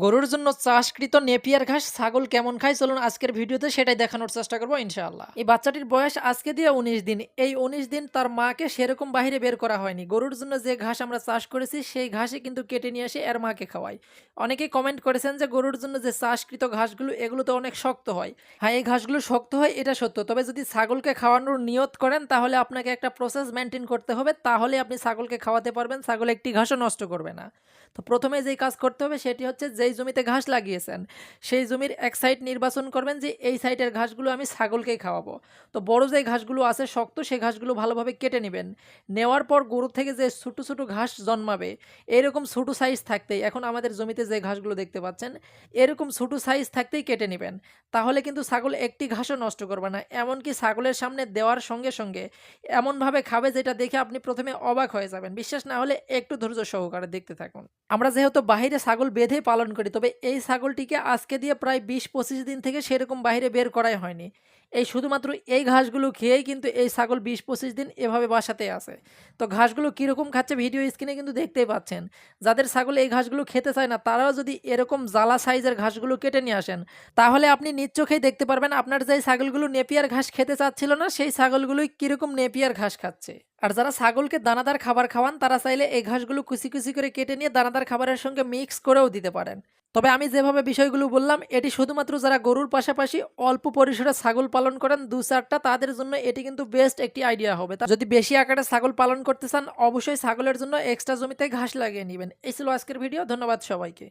গরুর জন্য চাষকৃত নেপিয়ার ঘাস ছাগল কেমন খায় চলুন আজকের ভিডিওতে সেটাই দেখানোর চেষ্টা করবো ইনশাআল্লাহ। এই বাচ্চাটির বয়স আজকে দিয়ে ১৯ দিন। এই ১৯ দিন তার মাকে সেরকম বাহিরে বের করা হয়নি। গরুর জন্য যে ঘাস আমরা চাষ করেছি সেই ঘাসই কিন্তু কেটে নিয়ে এসে এর মাকে খাওয়াই। অনেকেই কমেন্ট করেছেন যে গরুর জন্য যে চাষকৃত ঘাসগুলো এগুলো তো অনেক শক্ত হয়। হ্যাঁ, এই ঘাসগুলো শক্ত হয় এটা সত্য। তবে যদি ছাগলকে খাওয়ানোর নিয়ত করেন তাহলে আপনাকে একটা প্রসেস মেনটেন করতে হবে, তাহলে আপনি ছাগলকে খাওয়াতে পারবেন, ছাগল একটি ঘাসও নষ্ট করবে না। তো প্রথমে যেই কাজ করতে হবে সেটি হচ্ছে যেই জমিতে ঘাস লাগিয়েছেন সেই জমির এক সাইড নির্বাচন করবেন যে এই সাইডের ঘাসগুলো আমি ছাগলকেই খাওয়াবো। তো বড় যে ঘাসগুলো আছে শক্ত সেই ঘাসগুলো ভালোভাবে কেটে নেবেন। নেওয়ার পর গরু থেকে যে ছোটো ছোটো ঘাস জন্মাবে এরকম ছোটো সাইজ থাকতেই, এখন আমাদের জমিতে যে ঘাসগুলো দেখতে পাচ্ছেন এরকম ছোটো সাইজ থাকতেই কেটে নেবেন। তাহলে কিন্তু ছাগল একটি ঘাসও নষ্ট করবে না, এমনকি ছাগলের সামনে দেওয়ার সঙ্গে সঙ্গে এমনভাবে খাবে যেটা দেখে আপনি প্রথমে অবাক হয়ে যাবেন। বিশ্বাস না হলে একটু ধৈর্য সহকারে দেখতে থাকুন। আমরা যেহেতু বাহিরে ছাগল বেঁধে পালন করি, তবে এই ছাগলটিকে আজকে দিয়ে প্রায় ২০-২৫ দিন থেকে সেরকম বাহিরে বের করাই হয়নি। এই শুধুমাত্র এই ঘাসগুলো খেয়েই কিন্তু এই ছাগল ২০-২৫ দিন এভাবে বাসাতে আছে। তো ঘাসগুলো কীরকম খাচ্ছে ভিডিও স্ক্রিনে কিন্তু দেখতেই পাচ্ছেন। যাদের ছাগল এই ঘাসগুলো খেতে চায় না তারাও যদি এরকম জ্বালা সাইজের ঘাসগুলো কেটে নিয়ে আসেন তাহলে আপনি নিজ চোখেই দেখতে পারবেন আপনার যেই ছাগলগুলো নেপিয়ার ঘাস খেতে চাচ্ছিল না সেই ছাগলগুলোই কীরকম নেপিয়ার ঘাস খাচ্ছে। আর যারা ছাগলকে দানাদার খাবার খাওয়ান তারা চাইলে এই ঘাসগুলো কুচি কুচি করে কেটে নিয়ে দানাদার খাবারের সঙ্গে মিক্স করেও দিতে পারেন। তবে আমি যেভাবে বিষয়গুলো বললাম এটি শুধুমাত্র যারা গরুর পাশাপাশি অল্প পরিসরে ছাগল পালন করেন ২-৪টা তাদের জন্য এটি কিন্তু বেস্ট একটি আইডিয়া হবে। যদি বেশি আকারে ছাগল পালন করতে চান অবশ্যই ছাগলের জন্য এক্সট্রা জমিতে ঘাস লাগিয়ে নেবেন। এই ছিল আজকের ভিডিও। ধন্যবাদ সবাইকে।